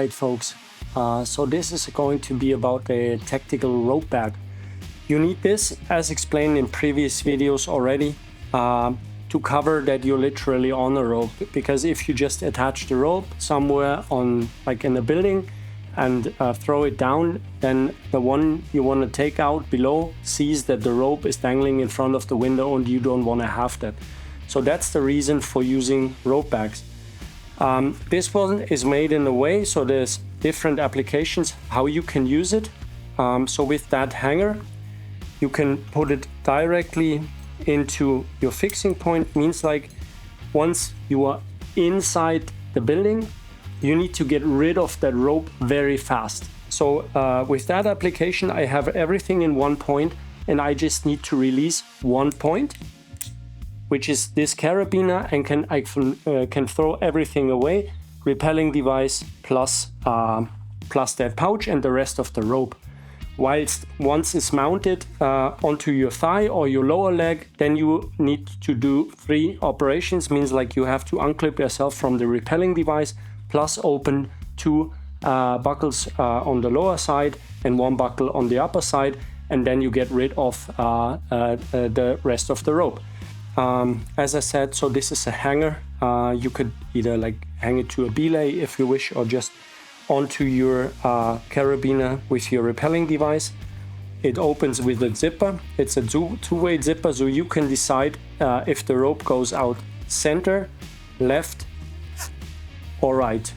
Alright folks, so this is going to be about the tactical rope bag. You need this, as explained in previous videos already, to cover that you're literally on a rope. Because if you just attach the rope somewhere on, like in a building, and throw it down, then the one you want to take out below sees that the rope is dangling in front of the window and you don't want to have that. So that's the reason for using rope bags. This one is made in a way so there's different applications how you can use it. So with that hanger, you can put it directly into your fixing point. Means like once you are inside the building, you need to get rid of that rope very fast. So with that application, I have everything in one point and I just need to release one point, which is this carabiner, and I can throw everything away, repelling device plus that pouch and the rest of the rope. Whilst once it's mounted onto your thigh or your lower leg, then you need to do 3 operations. Means like you have to unclip yourself from the repelling device, plus open 2 buckles on the lower side and 1 buckle on the upper side, and then you get rid of the rest of the rope. As I said, so this is a hanger. You could either like hang it to a belay if you wish, or just onto your carabiner with your repelling device. It opens with a zipper. It's a two-way zipper, so you can decide if the rope goes out center, left, or right.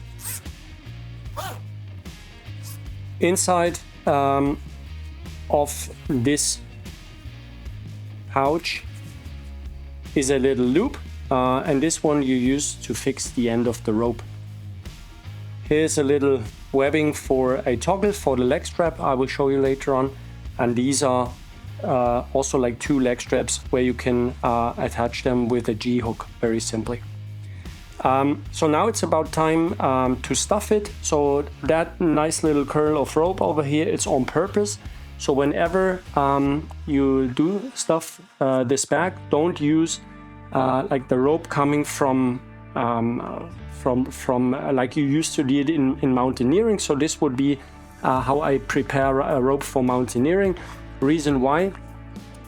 Inside of this pouch is a little loop, and this one you use to fix the end of the rope. Here's a little webbing for a toggle for the leg strap, I will show you later on. And these are also like 2 leg straps where you can attach them with a G-hook, very simply. So now it's about time to stuff it. So that nice little curl of rope over here, it's on purpose. So whenever you do stuff this bag, don't use like the rope coming from like you used to do it in mountaineering. So this would be how I prepare a rope for mountaineering. Reason why: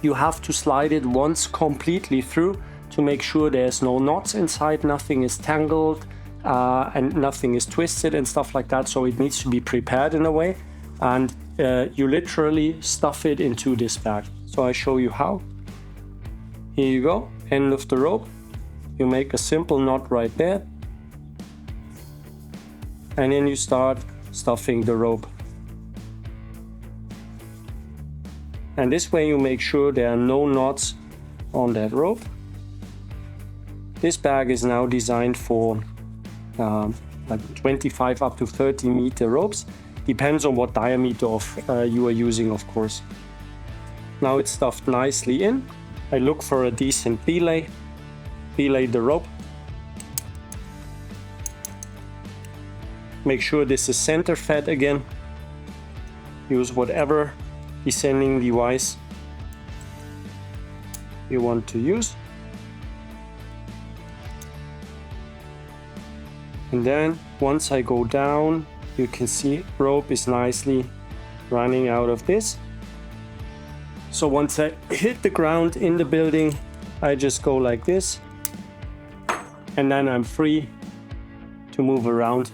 you have to slide it once completely through to make sure there's no knots inside, nothing is tangled, and nothing is twisted and stuff like that. So it needs to be prepared in a way, and you literally stuff it into this bag. So I show you how. Here you go, end of the rope. You make a simple knot right there, and then you start stuffing the rope. And this way you make sure there are no knots on that rope. This bag is now designed for like 25 up to 30 meter ropes. Depends on what diameter of you are using, of course. Now it's stuffed nicely in. I look for a decent belay the rope. Make sure this is center fed again. Use whatever descending device you want to use. And then once I go down, you can see rope is nicely running out of this. So once I hit the ground in the building, I just go like this, and then I'm free to move around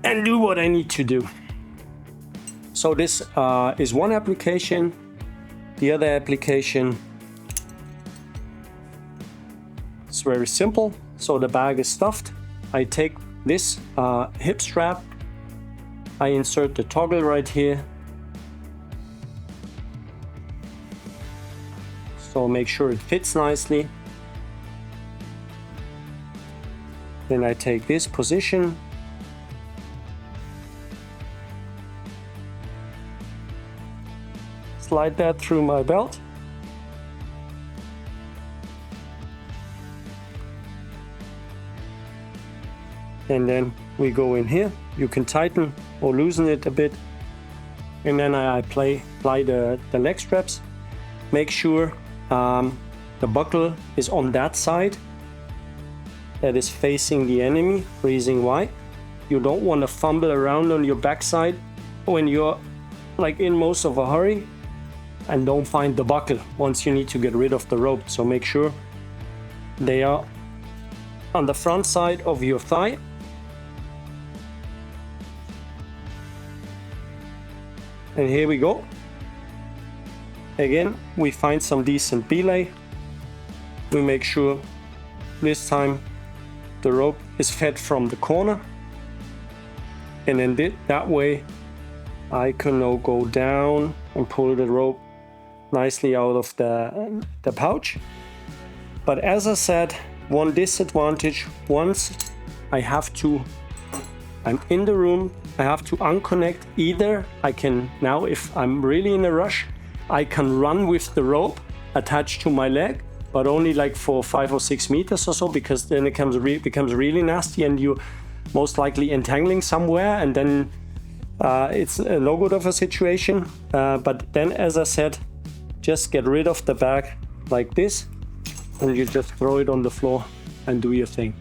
and do what I need to do. So this is one application. The other application is very simple. So the bag is stuffed. I take this hip strap, I insert the toggle right here. So make sure it fits nicely. Then I take this position. Slide that through my belt. And then we go in here. You can tighten or loosen it a bit. And then I apply the leg straps. Make sure the buckle is on that side that is facing the enemy. Reason why: You don't want to fumble around on your backside when you're like in most of a hurry, and don't find the buckle once you need to get rid of the rope. So make sure they are on the front side of your thigh. And here we go. Again, we find some decent belay. We make sure this time the rope is fed from the corner. And then that way I can now go down and pull the rope nicely out of the pouch. But as I said, one disadvantage, once I'm in the room, I have to unconnect. Either I can now, if I'm really in a rush, I can run with the rope attached to my leg, but only like for 5 or 6 meters or so, because then it becomes really nasty and you most likely entangling somewhere, and then it's no good of a situation. But then, as I said, just get rid of the bag like this, and you just throw it on the floor and do your thing.